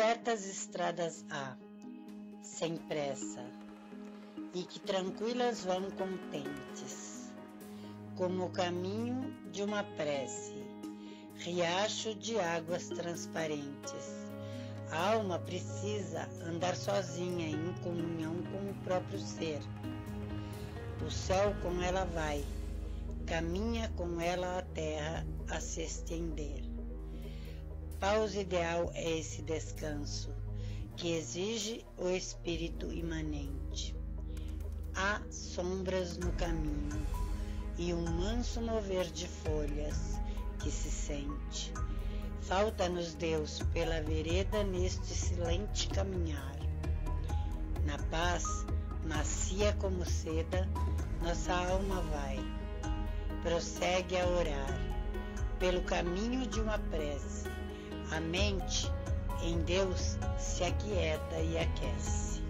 certas estradas há, sem pressa, e que tranquilas vão contentes, como o caminho de uma prece, riacho de águas transparentes. A alma precisa andar sozinha em comunhão com o próprio ser. O céu com ela vai, caminha com ela a terra a se estender. Pausa ideal é esse descanso, que exige o espírito imanente. Há sombras no caminho e um manso mover de folhas que se sente. Falta-nos Deus pela vereda neste silente caminhar. Na paz, macia como seda, nossa alma vai. Prossegue a orar, pelo caminho de uma prece. A mente em Deus se aquieta e aquece.